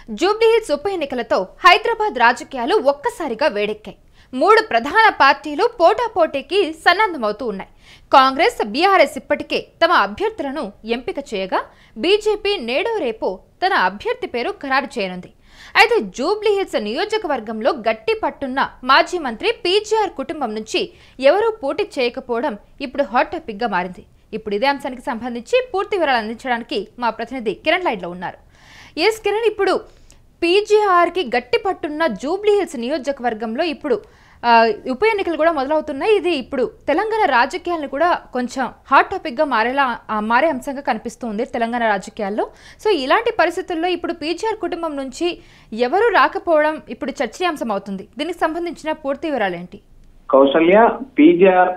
జూబ్లీహిల్స్ ఉప ఎన్నికలతో హైదరాబాద్ రాజకీయాలు ఒక్కసారిగా వేడెక్కాయి. మూడు ప్రధాన పార్టీలు పోటాపోటీకి సన్నద్ధమవుతూ ఉన్నాయి. కాంగ్రెస్, బీఆర్ఎస్ ఇప్పటికే తమ అభ్యర్థులను ఎంపిక చేయగా బీజేపీ నేడో రేపో తన అభ్యర్థి పేరు ఖరారు చేయనుంది. అయితే జూబ్లీహిల్స్ నియోజకవర్గంలో గట్టి పట్టున్న మాజీ మంత్రి పీజీఆర్ కుటుంబం నుంచి ఎవరూ పోటీ చేయకపోవడం ఇప్పుడు హాట్ టాపిక్ గా మారింది. ఇప్పుడు ఇదే అంశానికి సంబంధించి పూర్తి వివరాలు అందించడానికి మా ప్రతినిధి కిరణ్ లైన్లో ఉన్నారు. ఎస్ కిరణ్, ఇప్పుడు పీజీఆర్కి గట్టి పట్టున్న జూబ్లీహిల్స్ నియోజకవర్గంలో ఇప్పుడు ఉప ఎన్నికలు కూడా మొదలవుతున్నాయి. ఇది ఇప్పుడు తెలంగాణ రాజకీయాలను కూడా కొంచెం హాట్ టాపిక్గా మారే అంశంగా కనిపిస్తుంది తెలంగాణ రాజకీయాల్లో. సో ఇలాంటి పరిస్థితుల్లో ఇప్పుడు పీజీఆర్ కుటుంబం నుంచి ఎవరు రాకపోవడం ఇప్పుడు చర్చనీయాంశం అవుతుంది. దీనికి సంబంధించిన పూర్తి వివరాలు ఏంటి? కౌసల్య,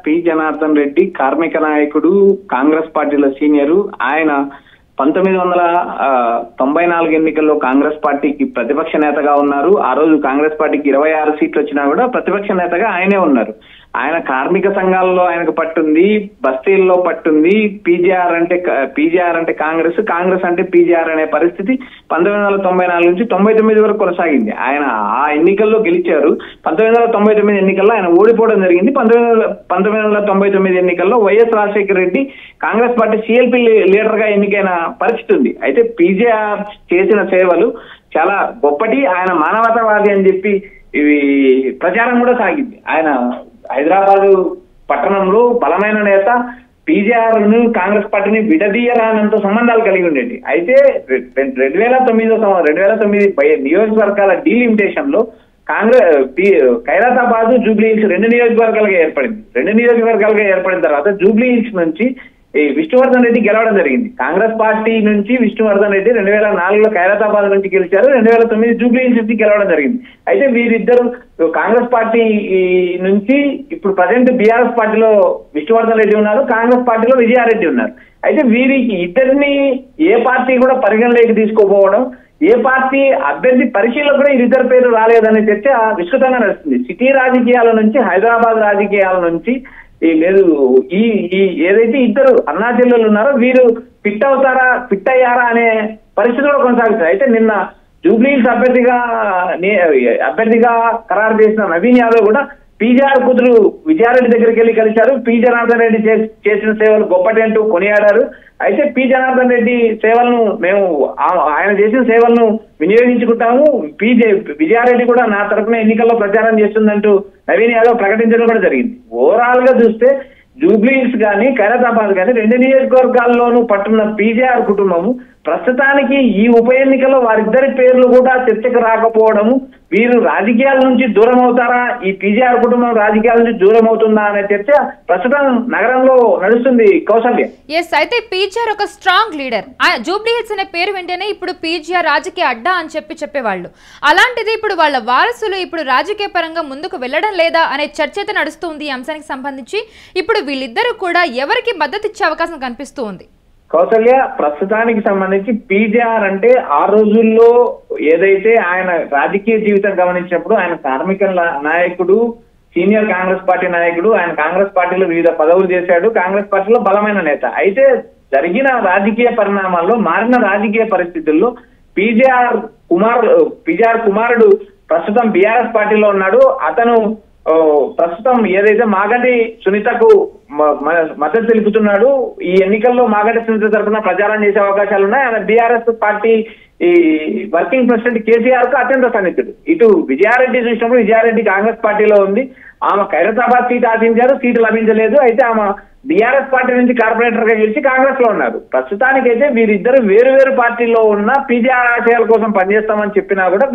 పి జనార్దన్ రెడ్డి కార్మిక నాయకుడు, కాంగ్రెస్ పార్టీలో సీనియరు. ఆయన 1994 ఎన్నికల్లో కాంగ్రెస్ పార్టీకి ప్రతిపక్ష నేతగా ఉన్నారు. ఆ రోజు కాంగ్రెస్ పార్టీకి 26 సీట్లు వచ్చినా కూడా ప్రతిపక్ష నేతగా ఆయనే ఉన్నారు. ఆయన కార్మిక సంఘాల్లో ఆయనకు పట్టుంది, బస్తీల్లో పట్టుంది. పీజీఆర్ అంటే కాంగ్రెస్, కాంగ్రెస్ అంటే పీజీఆర్ అనే పరిస్థితి 1994 నుంచి 99 వరకు కొనసాగింది. ఆయన ఆ ఎన్నికల్లో గెలిచారు. 1999 ఎన్నికల్లో ఆయన ఓడిపోవడం జరిగింది. 1999 ఎన్నికల్లో YS Rajasekhara Reddy Congress party CLP leader గా ఎన్నికైన పరిస్థితి ఉంది. అయితే పీజీఆర్ చేసిన సేవలు చాలా గొప్పటి, ఆయన మానవతావాది అని చెప్పి ఇవి ప్రచారం కూడా సాగింది. ఆయన హైదరాబాద్ పట్టణంలో బలమైన నేత. పీజీఆర్ ను కాంగ్రెస్ పార్టీని విడదీయరానంత సంబంధాలు కలిగి ఉండేది. అయితే 2009 నియోజకవర్గాల డీలిమిటేషన్ లో ఖైరతాబాద్, జూబ్లీహిల్స్ 2 నియోజకవర్గాలుగా ఏర్పడింది. 2 నియోజకవర్గాలుగా ఏర్పడిన తర్వాత జూబ్లీహిల్స్ నుంచి విష్ణువర్ధన్ రెడ్డి గెలవడం జరిగింది. కాంగ్రెస్ పార్టీ నుంచి విష్ణువర్ధన్ రెడ్డి 2004లో ఖైరతాబాద్ నుంచి గెలిచారు. 2009 జూబ్లీహిల్స్ నుంచి గెలవడం జరిగింది. అయితే వీరిద్దరు కాంగ్రెస్ పార్టీ నుంచి ఇప్పుడు ప్రజెంట్ బీఆర్ఎస్ పార్టీలో విష్ణువర్ధన్ రెడ్డి ఉన్నారు, కాంగ్రెస్ పార్టీలో విజయారెడ్డి ఉన్నారు. అయితే వీరికి ఇద్దరిని ఏ పార్టీ కూడా పరిగణలోకి తీసుకోపోవడం, ఏ పార్టీ అభ్యర్థి పరిశీలన కూడా వీరిద్దరి పేరు రాలేదనే చర్చ విస్తృతంగా నడుస్తుంది. సిటీ రాజకీయాల నుంచి, హైదరాబాద్ రాజకీయాల నుంచి లేదు ఈ ఏదైతే ఇద్దరు అన్నా చెల్లెలు ఉన్నారో వీరు ఫిట్ అయ్యారా అనే పరిస్థితుల్లో కొనసాగుతాయి. అయితే నిన్న జూబ్లీహిల్స్ అభ్యర్థిగా ఖరారు చేసిన నవీన్ యాదవ్ కూడా పీజీఆర్ కూతురు విజయారెడ్డి దగ్గరికి వెళ్ళి కలిశారు. పి జనార్దన్ రెడ్డి చేసిన సేవలు గొప్పటి అంటూ కొనియాడారు. అయితే పి జనార్దన్ రెడ్డి సేవలను ఆయన చేసిన సేవలను వినియోగించుకుంటాము, విజయారెడ్డి కూడా నా తరఫున ఎన్నికల్లో ప్రచారం చేస్తుందంటూ నవీన్ యాదవ్ ప్రకటించడం కూడా జరిగింది. ఓవరాల్ గా చూస్తే జూబ్లీహిల్స్ కానీ ఖైరతాబాద్ కానీ 2 నియోజకవర్గాల్లోనూ పట్టున్న పీజీఆర్ కుటుంబము ప్రస్తుతానికి ఈ ఉప ఎన్నికల్లో వారిద్దరి పేర్లు కూడా చర్చకు రాకపోవడము, వీరు రాజకీయాల నుంచి దూరం అవుతారా, ఈ పీజీఆర్ కుటుంబం రాజకీయాల నుంచి దూరం అవుతుందా అనే చర్చ ప్రస్తుతం నగరంలో నడుస్తుంది. కౌసల్య, ఎస్, అయితే పీజీఆర్ ఒక స్ట్రాంగ్ లీడర్. జూబ్లీహిల్స్ అనే పేరు వెంటనే ఇప్పుడు పీజీఆర్ రాజకీయ అడ్డా అని చెప్పేవాళ్ళు. అలాంటిది ఇప్పుడు వాళ్ళ వారసులు ఇప్పుడు రాజకీయ పరంగా ముందుకు వెళ్ళడం లేదా అనే చర్చ అయితే నడుస్తుంది. ఈ అంశానికి సంబంధించి ఇప్పుడు వీళ్ళిద్దరూ కూడా ఎవరికి మద్దతు ఇచ్చే అవకాశం కనిపిస్తూ ఉంది? కౌసల్య, ప్రస్తుతానికి సంబంధించి పీజీఆర్ అంటే ఆ రోజుల్లో ఏదైతే ఆయన రాజకీయ జీవితం గమనించినప్పుడు ఆయన కార్మిక నాయకుడు, సీనియర్ కాంగ్రెస్ పార్టీ నాయకుడు. ఆయన కాంగ్రెస్ పార్టీలో వివిధ పదవులు చేశాడు, కాంగ్రెస్ పార్టీలో బలమైన నేత. అయితే జరిగిన రాజకీయ పరిణామాల్లో, మారిన రాజకీయ పరిస్థితుల్లో పీజీఆర్ కుమారుడు ప్రస్తుతం బీఆర్ఎస్ పార్టీలో ఉన్నాడు. అతను ప్రస్తుతం ఏదైతే మాగంటి సునీతకు మద్దతు తెలుపుతున్నాడు. ఈ ఎన్నికల్లో మాగంటి సునీత తరఫున ప్రచారం చేసే అవకాశాలు ఉన్నాయి. ఆయన BRS party working president KCR కు అత్యంత సన్నిహితుడు. ఇటు విజయారెడ్డి చూసినప్పుడు విజయారెడ్డి కాంగ్రెస్ పార్టీలో ఉంది. ఆమె ఖైరతాబాద్ సీట్ ఆశించారు, సీటు లభించలేదు. అయితే ఆమె బీఆర్ఎస్ పార్టీ నుంచి కార్పొరేటర్ గా గెలిచి కాంగ్రెస్ లో ఉన్నారు. ప్రస్తుతానికైతే వీరిద్దరు వేరు పార్టీల్లో ఉన్న పీజీఆర్ ఆశయాల కోసం పనిచేస్తామని చెప్పినా కూడా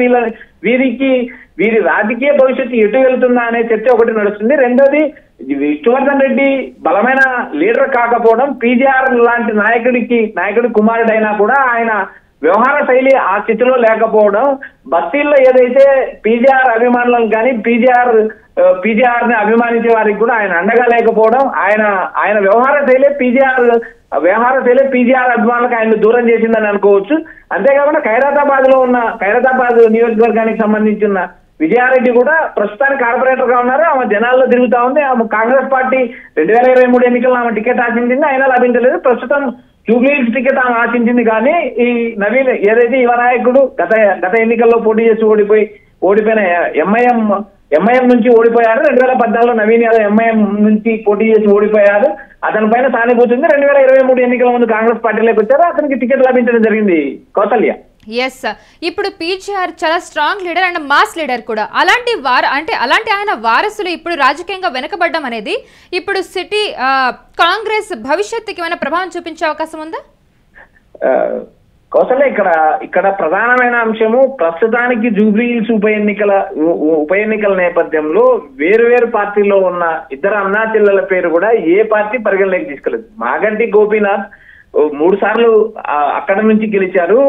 వీరి రాజకీయ భవిష్యత్తు ఎటు వెళ్తుందా అనే చర్చ ఒకటి నడుస్తుంది. రెండోది, విష్ణువర్ధన్ రెడ్డి బలమైన లీడర్ కాకపోవడం, పీజీఆర్ లాంటి నాయకుడి కుమారుడైనా కూడా ఆయన వ్యవహార శైలి ఆ స్థితిలో లేకపోవడం, బస్తీల్లో ఏదైతే పీజీఆర్ అభిమానులను కానీ పీజీఆర్ ని అభిమానించే వారికి కూడా ఆయన అండగా లేకపోవడం, ఆయన వ్యవహార శైలి పీజీఆర్ అభిమానులకు ఆయన దూరం చేసిందని అనుకోవచ్చు. అంతేకాకుండా ఖైరతాబాద్ నియోజకవర్గానికి సంబంధించిన విజయారెడ్డి కూడా ప్రస్తుతానికి కార్పొరేటర్ గా ఉన్నారు. ఆమె జనాల్లో తిరుగుతా ఉంది. ఆమె కాంగ్రెస్ పార్టీ 2023 ఎన్నికల్లో ఆమె టికెట్ ఆశించింది, అయినా లభించలేదు. ప్రస్తుతం జూబ్లీహిల్స్ టికెట్ ఆమె ఆశించింది. కానీ ఈ నవీన్ ఏదైతే యువ నాయకుడు గత ఎన్నికల్లో పోటీ చేసి ఓడిపోయిన ఎంఐఎం నుంచి ఓడిపోయారు. 2014లో నవీన్ యాదవ్ ఎంఐఎం నుంచి పోటీ చేసి ఓడిపోయారు. అతని పైన సానుభూతి ఉంది. 2023 ఎన్నికల ముందు కాంగ్రెస్ పార్టీలోకి వచ్చారు. అతనికి టికెట్ లభించడం జరిగింది. కౌసల్య, ఎస్, ఇప్పుడు పీజీఆర్ చాలా strong leader and mass leader కూడా. అలాంటి ఆయన వారసులు ఇప్పుడు రాజకీయంగా వెనకబడ్డం అనేది ఇప్పుడు సిటీ కాంగ్రెస్ భవిష్యత్తుకి ఏమైనా ప్రభావం చూపించే అవకాశం ఉందా? కౌసల్య, ఇక్కడ ప్రధానమైన అంశము ప్రస్తుతానికి జూబ్లీహిల్స్ ఉప ఎన్నికల నేపథ్యంలో వేరు పార్టీల్లో ఉన్న ఇద్దరు అన్నా చెల్లెల పేరు కూడా ఏ పార్టీ పరిగణలోకి తీసుకెళ్లేదు. మాగంటి గోపీనాథ్ 3 సార్లు అక్కడ నుంచి గెలిచారు.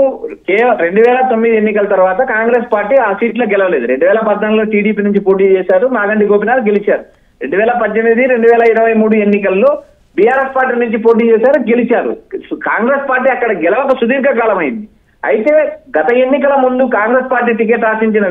2009 ఎన్నికల తర్వాత కాంగ్రెస్ పార్టీ ఆ సీట్లో గెలవలేదు. 2014లో టీడీపీ నుంచి పోటీ చేశారు. మాగంటి గోపీనాథ్ గెలిచారు. 2018, 2023 ఎన్నికల్లో బీఆర్ఎస్ పార్టీ నుంచి పోటీ చేశారు, గెలిచారు. కాంగ్రెస్ పార్టీ అక్కడ గెలవక సుదీర్ఘకాలం అయింది. అయితే గత ఎన్నికల ముందు కాంగ్రెస్ పార్టీ టికెట్ ఆశించిన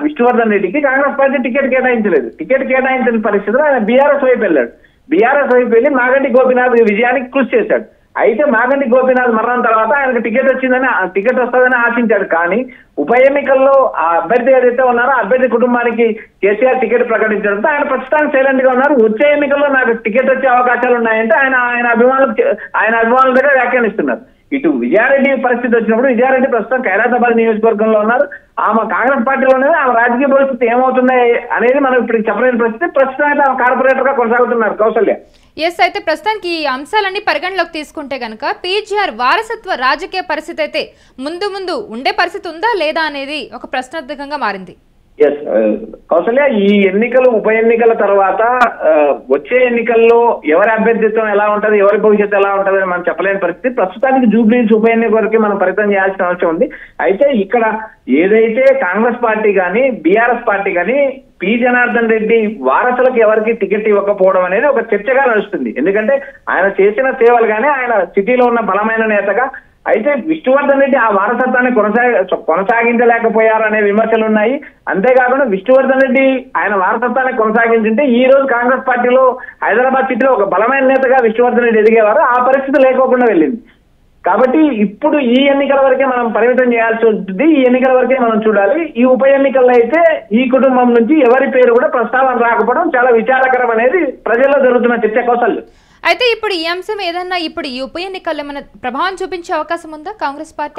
విష్ణువర్ధన్ రెడ్డికి కాంగ్రెస్ పార్టీ టికెట్ కేటాయించలేదు. టికెట్ కేటాయించిన పరిస్థితిలో ఆయన బీఆర్ఎస్ వైపు వెళ్ళాడు. బీఆర్ఎస్ వైపు వెళ్ళి మాగంటి గోపీనాథ్ విజయానికి కృషి చేశాడు. అయితే మాగంటి గోపీనాథ్ మరణం తర్వాత ఆయనకు టికెట్ వస్తుందని ఆశించాడు. కానీ ఉప ఎన్నికల్లో ఆ అభ్యర్థి ఏదైతే ఉన్నారో ఆ అభ్యర్థి కుటుంబానికి కేసీఆర్ టికెట్ ప్రకటించడంతో ఆయన ప్రస్తుతానికి సైలెంట్ గా ఉన్నారు. వచ్చే ఎన్నికల్లో నాకు టికెట్ వచ్చే అవకాశాలు ఉన్నాయంటే ఆయన అభిమానుల దగ్గర వ్యాఖ్యానిస్తున్నారు. ఇటు విజయారెడ్డి పరిస్థితి వచ్చినప్పుడు విజయారెడ్డి ప్రస్తుతం ఖైరతాబాద్ నియోజకవర్గంలో ఉన్నారు. ఆమె కాంగ్రెస్ పార్టీలో ఉన్నది. ఆమె రాజకీయ పరిస్థితి ఏమవుతుంది అనేది మనం ఇప్పుడు చెప్పలేని పరిస్థితి. ప్రస్తుతం అయితే ఆమె కార్పొరేటర్ గా కొనసాగుతున్నారు. కౌసల్య, ఎస్, అయితే ప్రస్తుతానికి ఈ అంశాలన్నీ పరిగణలోకి తీసుకుంటే కనుక పీజీఆర్ వారసత్వ రాజకీయ పరిస్థితి అయితే ముందు ఉండే పరిస్థితి ఉందా లేదా అనేది ఒక ప్రశ్నార్థకంగా మారింది. ఎస్ కౌసల్య, ఈ ఉప ఎన్నికల తర్వాత వచ్చే ఎన్నికల్లో ఎవరి అభ్యర్థిత్వం ఎలా ఉంటది, ఎవరి భవిష్యత్తు ఎలా ఉంటది అని మనం చెప్పలేని పరిస్థితి. ప్రస్తుతానికి జూబ్లీహిల్స్ ఉప ఎన్నిక వరకు మనం పరితం చేయాల్సిన అవసరం ఉంది. అయితే ఇక్కడ ఏదైతే కాంగ్రెస్ పార్టీ కానీ బీఆర్ఎస్ పార్టీ కానీ పి జనార్దన్ రెడ్డి వారసులకు ఎవరికి టికెట్ ఇవ్వకపోవడం అనేది ఒక చర్చగా నడుస్తుంది. ఎందుకంటే ఆయన చేసిన సేవలు కానీ ఆయన సిటీలో ఉన్న బలమైన నేతగా. అయితే విష్ణువర్ధన్ రెడ్డి ఆ వారసత్వాన్ని కొనసాగించలేకపోయారనే విమర్శలు ఉన్నాయి. అంతేకాకుండా విష్ణువర్ధన్ రెడ్డి ఆయన వారసత్వాన్ని కొనసాగించుంటే ఈ రోజు కాంగ్రెస్ పార్టీలో హైదరాబాద్ సిటీలో ఒక బలమైన నేతగా విష్ణువర్ధన్ రెడ్డి ఎదిగేవారు. ఆ పరిస్థితి లేకోకుండా వెళ్ళింది. కాబట్టి ఇప్పుడు ఈ ఎన్నికల వరకే మనం పరిమితం చేయాల్సి ఉంటుంది. ఈ ఎన్నికల వరకే మనం చూడాలి. ఈ ఉప ఎన్నికల్లో అయితే ఈ కుటుంబం నుంచి ఎవరి పేరు కూడా ప్రస్తావన రాకపోవడం చాలా విచారకరం అనేది ప్రజల్లో జరుగుతున్న చర్చ. కౌసల్య, అయితే ఇప్పుడు ఈ అంశం ఏదన్నా ఇప్పుడు ఈ ఉప ఎన్నికల్లో ఏమైనా ప్రభావం చూపించే అవకాశం ఉందా కాంగ్రెస్ పార్టీ?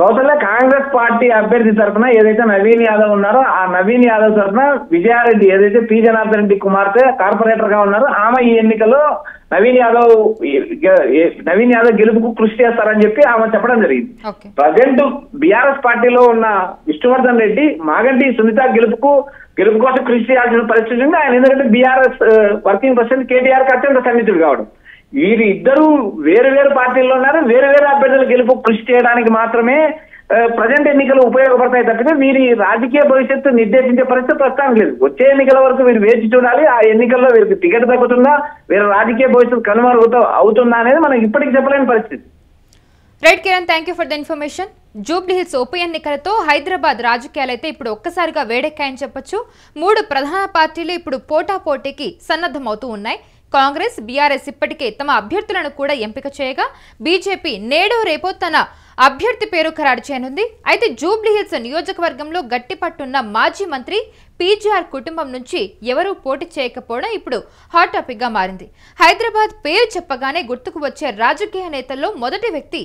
కౌసల్య, కాంగ్రెస్ పార్టీ అభ్యర్థి తరఫున ఏదైతే నవీన్ యాదవ్ ఉన్నారో ఆ నవీన్ యాదవ్ తరఫున విజయారెడ్డి ఏదైతే పి జనార్దన్ రెడ్డి కుమార్తె కార్పొరేటర్ గా ఉన్నారో ఆమె ఈ ఎన్నికల్లో నవీన్ యాదవ్ గెలుపుకు కృషి చేస్తారని చెప్పి ఆమె చెప్పడం జరిగింది. ప్రజెంట్ బీఆర్ఎస్ పార్టీలో ఉన్న విష్ణువర్ధన్ రెడ్డి మాగంటి సునీత గెలుపు కోసం కృషి చేయాల్సిన పరిస్థితి ఉంది. ఆయన ఎందుకంటే బీఆర్ఎస్ వర్కింగ్ ప్రెసిడెంట్ కేటీఆర్ కి అత్యంత సన్నిహితుడు కావడం. వీరు ఇద్దరు వేరు పార్టీల్లో ఉన్నారు. వేరు అభ్యర్థుల గెలుపు కృషి చేయడానికి మాత్రమే ప్రజెంట్ ఎన్నికలు ఉపయోగపడతాయి తప్పితే వీరి రాజకీయ భవిష్యత్తు నిర్దేశించే పరిస్థితి ప్రస్తుతం లేదు. వచ్చే ఎన్నికల వరకు వీరు వేచి చూడాలి. ఆ ఎన్నికల్లో వీరికి టికెట్ తగ్గుతుందా, వీరి రాజకీయ భవిష్యత్తు అవుతుందా అనేది మనం ఇప్పటికి చెప్పలేని పరిస్థితి. Right Kiran, thank you for the information. Jubilee Hills ఉప ఎన్నికలతో హైదరాబాద్ రాజకీయాలైతే ఇప్పుడు ఒక్కసారిగా వేడెక్కాయని చెప్పొచ్చు. 3 ప్రధాన పార్టీలు ఇప్పుడు పోటాపోటీకి సన్నద్ధమవుతూ ఉన్నాయి. కాంగ్రెస్, బీఆర్ఎస్ ఇప్పటికే తమ అభ్యర్థులను కూడా ఎంపిక చేయగా బీజేపీ నేడో రేపో తన అభ్యర్థి పేరు ఖరారు చేయనుంది. అయితే జూబ్లీహిల్స్ నియోజకవర్గంలో గట్టిపట్టున్న మాజీ మంత్రి పీజీఆర్ కుటుంబం నుంచి ఎవరూ పోటీ చేయకపోవడం ఇప్పుడు హాట్ టాపిక్ గా మారింది. హైదరాబాద్ పేరు చెప్పగానే గుర్తుకు వచ్చే రాజకీయ నేతల్లో మొదటి వ్యక్తి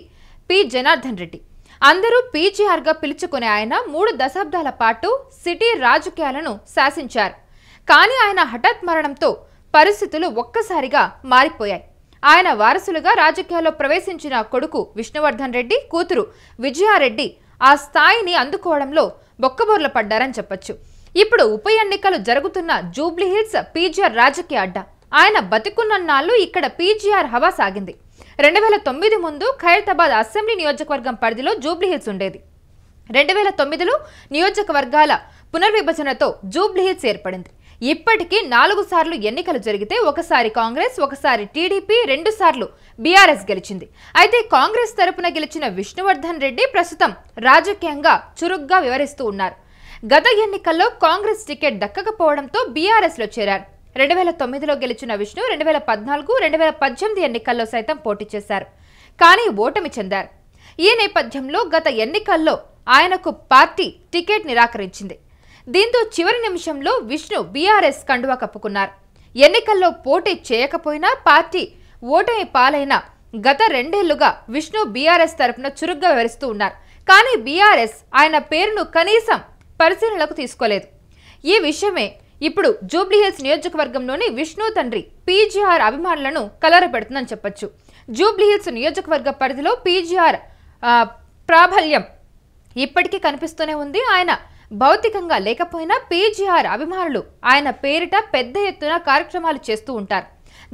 పి జనార్దన్ రెడ్డి. అందరూ పీజీఆర్ గా పిలుచుకునే ఆయన 3 దశాబ్దాల పాటు సిటీ రాజకీయాలను శాసించారు. కానీ ఆయన హఠాత్ మరణంతో పరిస్థితులు ఒక్కసారిగా మారిపోయాయి. ఆయన వారసులుగా రాజకీయాల్లో ప్రవేశించిన కొడుకు విష్ణువర్ధన్ రెడ్డి, కూతురు విజయారెడ్డి ఆ స్థాయిని అందుకోవడంలో బొక్కబోర్ల పడ్డారని చెప్పొచ్చు. ఇప్పుడు ఉప ఎన్నికలు జరుగుతున్న జూబ్లీహిల్స్ పీజీఆర్ రాజకీయ అడ్డా. ఆయన బతికున్నన్నాళ్ళు ఇక్కడ పీజీఆర్ హవా సాగింది. 2009 ముందు ఖైరతాబాద్ అసెంబ్లీ నియోజకవర్గం పరిధిలో జూబ్లీహిల్స్ ఉండేది. 2009లో నియోజకవర్గాల పునర్విభజనతో జూబ్లీహిల్స్ ఏర్పడింది. ఇప్పటికీ 4 సార్లు ఎన్నికలు జరిగితే ఒకసారి కాంగ్రెస్, ఒకసారి టీడీపీ, 2 సార్లు బీఆర్ఎస్ గెలిచింది. అయితే కాంగ్రెస్ తరపున గెలిచిన విష్ణువర్ధన్ రెడ్డి ప్రస్తుతం రాజకీయంగా చురుగ్గా వ్యవహరిస్తూ ఉన్నారు. గత ఎన్నికల్లో కాంగ్రెస్ టికెట్ దక్కకపోవడంతో బీఆర్ఎస్ లో చేరారు. 2009లో గెలిచిన విష్ణు 2014, 2018 ఎన్నికల్లో సైతం పోటీ చేశారు. కానీ ఓటమి చెందారు. ఈ నేపథ్యంలో గత ఎన్నికల్లో ఆయనకు పార్టీ టికెట్ నిరాకరించింది. దీంతో చివరి నిమిషంలో విష్ణు బీఆర్ఎస్ కండువా కప్పుకున్నారు. ఎన్నికల్లో పోటీ చేయకపోయినా పార్టీ ఓటమి పాలైన గత 2 ఏళ్లుగా విష్ణు బీఆర్ఎస్ తరపున చురుగ్గా వివరిస్తూ ఉన్నారు. కానీ బీఆర్ఎస్ ఆయన పేరును కనీసం పరిశీలనలకు తీసుకోలేదు. ఈ విషయమే ఇప్పుడు జూబ్లీహిల్స్ నియోజకవర్గంలోని విష్ణు తండ్రి పీజీఆర్ అభిమానులను కలరపెడుతుందని చెప్పొచ్చు. జూబ్లీహిల్స్ నియోజకవర్గ పరిధిలో పీజీఆర్ ప్రాబల్యం ఇప్పటికీ కనిపిస్తూనే ఉంది. ఆయన భౌతికంగా లేకపోయినా పీజీఆర్ అభిమానులు ఆయన పేరిట పెద్ద ఎత్తున కార్యక్రమాలు చేస్తూ ఉంటారు.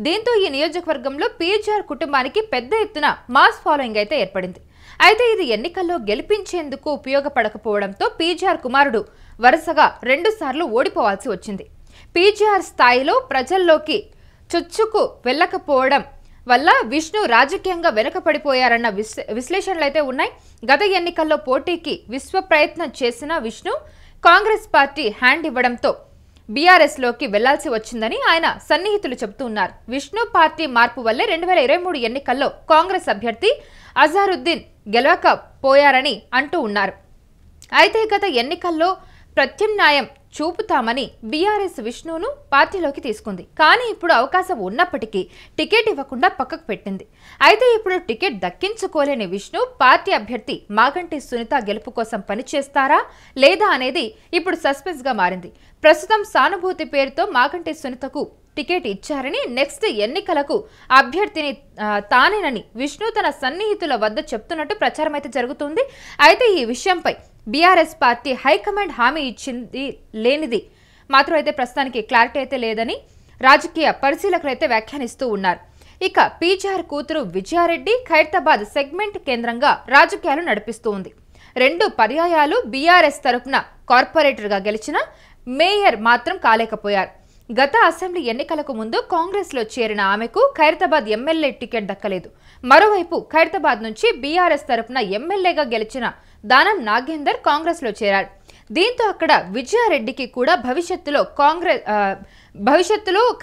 దీంతో ఈ నియోజకవర్గంలో పీజీఆర్ కుటుంబానికి పెద్ద ఎత్తున మాస్ ఫాలోయింగ్ అయితే ఏర్పడింది. అయితే ఇది ఎన్నికల్లో గెలిపించేందుకు ఉపయోగపడకపోవడంతో పీజీఆర్ కుమారుడు వరుసగా 2 సార్లు ఓడిపోవాల్సి వచ్చింది. పీజీఆర్ స్థాయిలో ప్రజల్లోకి చొచ్చుకు వెళ్ళకపోవడం వల్ల విష్ణు రాజకీయంగా వెనుకపడిపోయారన్న విశ్లేషణలు అయితే ఉన్నాయి. గత ఎన్నికల్లో పోటీకి విశ్వ ప్రయత్నం చేసిన విష్ణు కాంగ్రెస్ పార్టీ హ్యాండ్ ఇవ్వడంతో బీఆర్ఎస్లోకి వెళ్లాల్సి వచ్చిందని ఆయన సన్నిహితులు చెబుతూ ఉన్నారు. విష్ణు పార్టీ మార్పు వల్లే 2023 ఎన్నికల్లో కాంగ్రెస్ అభ్యర్థి అజారుద్దీన్ గెలవకపోయారని అంటూ ఉన్నారు. అయితే గత ఎన్నికల్లో ప్రత్యామ్నాయం చూపుతామని బీఆర్ఎస్ విష్ణును పార్టీలోకి తీసుకుంది. కానీ ఇప్పుడు అవకాశం ఉన్నప్పటికీ టికెట్ ఇవ్వకుండా పక్కకు పెట్టింది. అయితే ఇప్పుడు టికెట్ దక్కించుకోలేని విష్ణు పార్టీ అభ్యర్థి మాగంటి సునీత గెలుపు కోసం పనిచేస్తారా లేదా అనేది ఇప్పుడు సస్పెన్స్ గా మారింది. ప్రస్తుతం సానుభూతి పేరుతో మాగంటి సునీతకు టికెట్ ఇచ్చారని, నెక్స్ట్ ఎన్నికలకు అభ్యర్థిని తానేనని విష్ణు తన సన్నిహితుల వద్ద చెప్తున్నట్టు ప్రచారం అయితే జరుగుతుంది. అయితే ఈ విషయంపై బీఆర్ఎస్ పార్టీ హైకమాండ్ హామీ ఇచ్చింది లేనిది మాత్రం అయితే ప్రస్తుతానికి క్లారిటీ అయితే లేదని రాజకీయ పరిశీలకులు అయితే వ్యాఖ్యానిస్తూ ఉన్నారు. ఇక పీజీఆర్ కూతురు విజయారెడ్డి ఖైరతాబాద్ సెగ్మెంట్ కేంద్రంగా రాజకీయాలు నడిపిస్తూ ఉంది. 2 పర్యాయాలు బీఆర్ఎస్ తరపున కార్పొరేటర్గా గెలిచిన మేయర్ మాత్రం కాలేకపోయారు. గత అసెంబ్లీ ఎన్నికలకు ముందు కాంగ్రెస్లో చేరిన ఆమెకు ఖైరతాబాద్ ఎమ్మెల్యే టికెట్ దక్కలేదు. మరోవైపు ఖైరతాబాద్ నుంచి బీఆర్ఎస్ తరపున ఎమ్మెల్యేగా గెలిచిన దానం నాగేందర్ కాంగ్రెస్లో చేరారు. దీంతో అక్కడ విజయారెడ్డికి కూడా భవిష్యత్తులో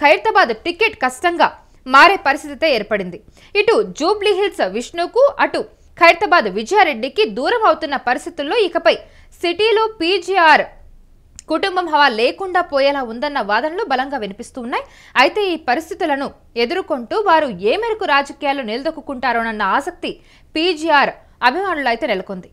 ఖైరతాబాద్ టికెట్ కష్టంగా మారే పరిస్థితి ఏర్పడింది. ఇటు జూబ్లీహిల్స్ విష్ణుకు, అటు ఖైరతాబాద్ విజయారెడ్డికి దూరం అవుతున్న పరిస్థితుల్లో ఇకపై సిటీలో పీజీఆర్ కుటుంబం హవా లేకుండా పోయేలా ఉందన్న వాదనలు బలంగా వినిపిస్తూ ఉన్నాయి. అయితే ఈ పరిస్థితులను ఎదుర్కొంటూ వారు ఏ మేరకు రాజకీయాల్లో నిలదొక్కుంటారోనన్న ఆసక్తి పీజీఆర్ అభిమానులు అయితే నెలకొంది.